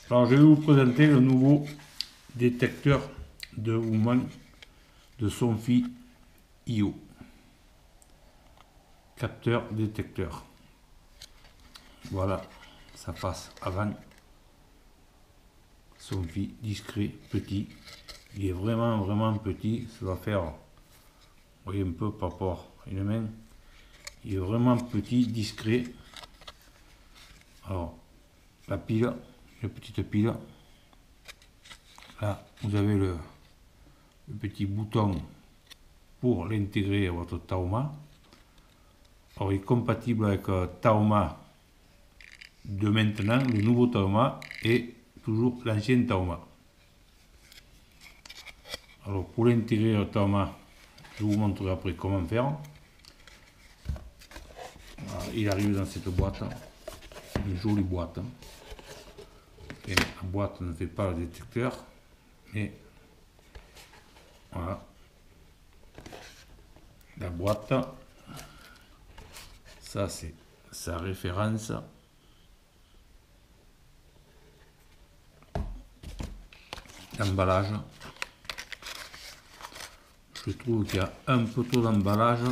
Alors je vais vous présenter le nouveau détecteur de Wouman de Somfy IO. Capteur détecteur. Voilà sa face avant. Somfy, discret, petit. Il est vraiment petit. Ça doit faire, vous voyez un peu par rapport à une main. Il est vraiment petit, discret. Alors la pile, une petite pile. Là vous avez le petit bouton pour l'intégrer à votre Taoma. Alors il est compatible avec Taoma de maintenant, le nouveau Taoma et toujours l'ancien Taoma. Alors pour l'intégrer au Taoma, je vous montrerai après comment faire. Voilà, il arrive dans cette boîte, une jolie boîte. Et la boîte ne fait pas le détecteur, mais voilà. La boîte, ça c'est sa référence. L'emballage. Je trouve qu'il y a un peu trop d'emballage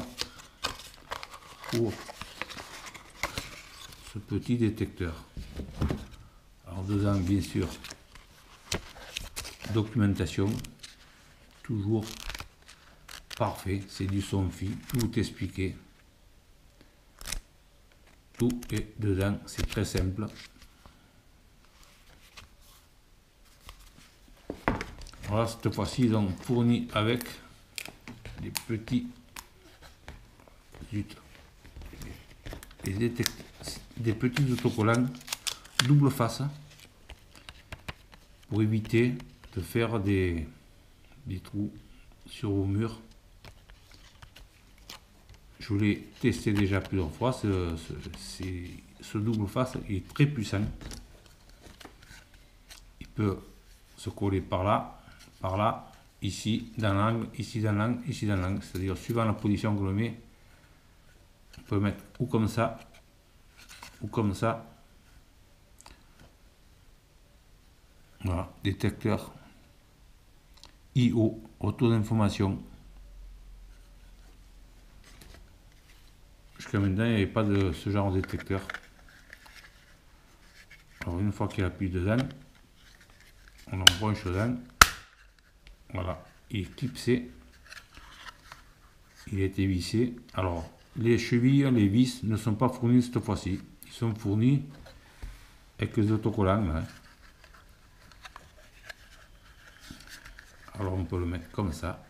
pour ce petit détecteur. Alors dedans, bien sûr, documentation, toujours parfait, c'est du Somfy, tout expliqué. Tout est dedans, c'est très simple. Voilà, cette fois-ci, ils ont fourni avec des petits des petits autocollants double face pour éviter de faire des trous sur vos murs. Je l'ai testé déjà plusieurs fois. Ce double face est très puissant. Il peut se coller par là, ici dans l'angle, ici dans l'angle, ici dans l'angle. C'est-à-dire suivant la position que l'on met, on peut mettre ou comme ça, ou comme ça. Voilà, détecteur IO, retour d'information. Jusqu'à maintenant, il n'y avait pas de ce genre de détecteur. Alors une fois qu'il appuie dedans, on en branche dedans. Voilà, il est clipsé. Il a été vissé. Alors les chevilles, les vis ne sont pas fournies cette fois-ci. Ils sont fournis avec les autocollants. Hein. Alors on peut le mettre comme ça.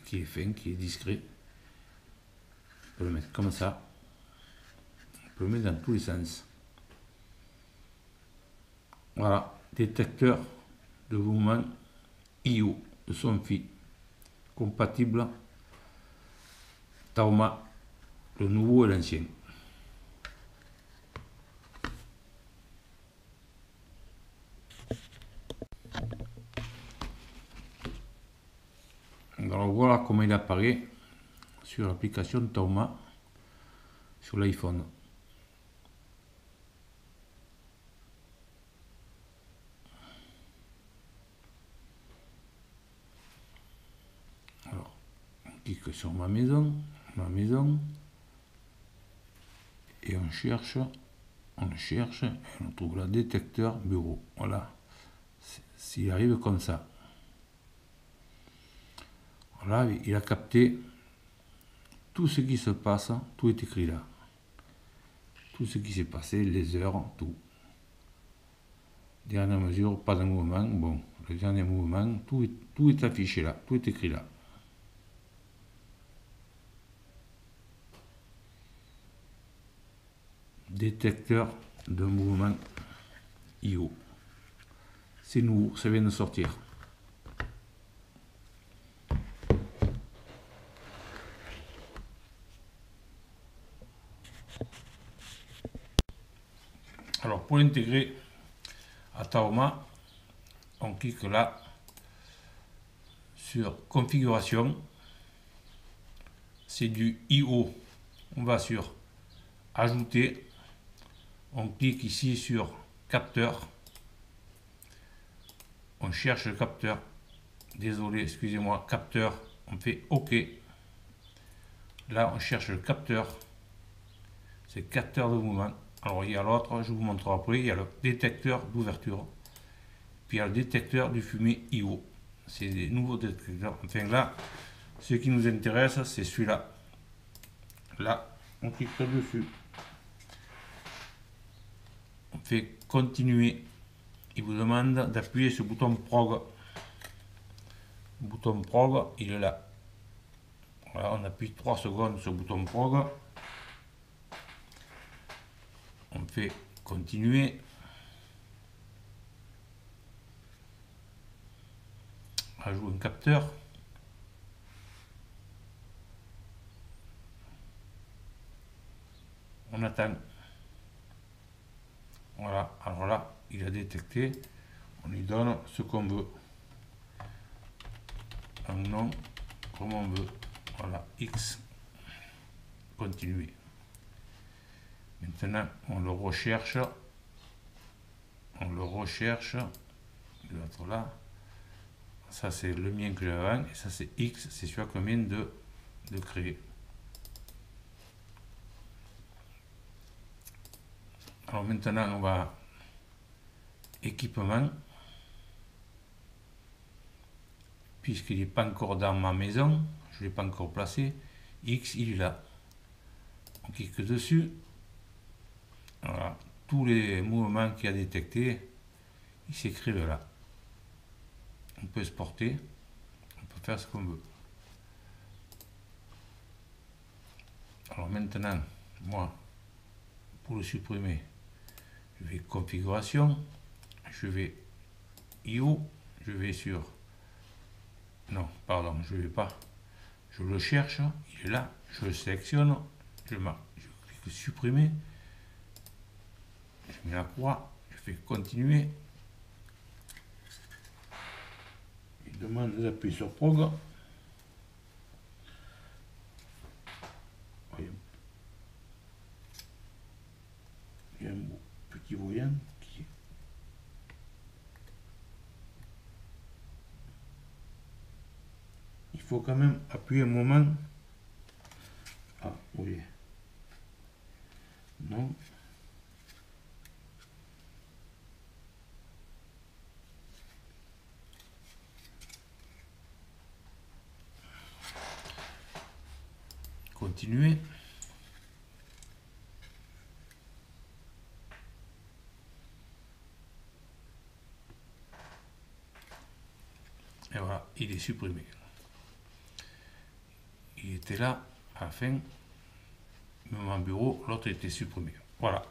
Qui est fin, qui est discret. On peut le mettre comme ça. On peut le mettre dans tous les sens. Voilà, détecteur de mouvement IO de Somfy, compatible Taoma, le nouveau et l'ancien. Alors voilà comment il apparaît sur l'application Taoma sur l'iPhone. Alors, on clique sur ma maison, et on cherche, et on trouve le détecteur bureau. Voilà, s'il arrive comme ça. Voilà, il a capté tout ce qui se passe, tout est écrit là. Tout ce qui s'est passé, les heures, tout. Dernière mesure, pas de mouvement. Bon, le dernier mouvement, tout est affiché là, tout est écrit là. Détecteur de mouvement IO. C'est nouveau, ça vient de sortir. Alors pour l'intégrer à Taoma, on clique là sur configuration, c'est du IO, on va sur ajouter, On clique ici sur capteur. On cherche le capteur. Désolé, excusez-moi, capteur. On fait OK. Là, on cherche le capteur. C'est capteur de mouvement. Alors, il y a l'autre, je vous montrerai après. Il y a le détecteur d'ouverture. Puis, il y a le détecteur du fumée IO. C'est des nouveaux détecteurs. Enfin, là, ce qui nous intéresse, c'est celui-là. Là, on clique dessus. On fait continuer. Il vous demande d'appuyer sur le bouton prog. Le bouton prog, il est là. Voilà, on appuie 3 secondes sur le bouton prog. On fait continuer. Ajoute un capteur. On attend. Voilà, alors là, il a détecté. On lui donne ce qu'on veut. Un nom, comme on veut. Voilà, X. Continuer. Maintenant, on le recherche. On le recherche. Il doit être là. Ça, c'est le mien que j'avais avant. Et ça, c'est X. C'est celui qu'on vient de créer. Alors maintenant, on va équipement. Puisqu'il n'est pas encore dans ma maison, je ne l'ai pas encore placé. X, il est là. On clique dessus. Voilà. Tous les mouvements qu'il a détectés, ils s'écrivent là. On peut exporter. On peut faire ce qu'on veut. Alors maintenant, moi, pour le supprimer, je vais configuration, je vais IO, je vais sur, non, pardon, je ne vais pas, je le cherche, il est là, je le sélectionne, je clique supprimer, je mets la croix, je fais continuer, il demande d'appuyer sur prog. Il y a un petit voyant qui... Il faut quand même appuyer un moment. Ah, oui. Non. Continuer. Et voilà, il est supprimé. Il était là à la fin, même en bureau, l'autre était supprimé. Voilà.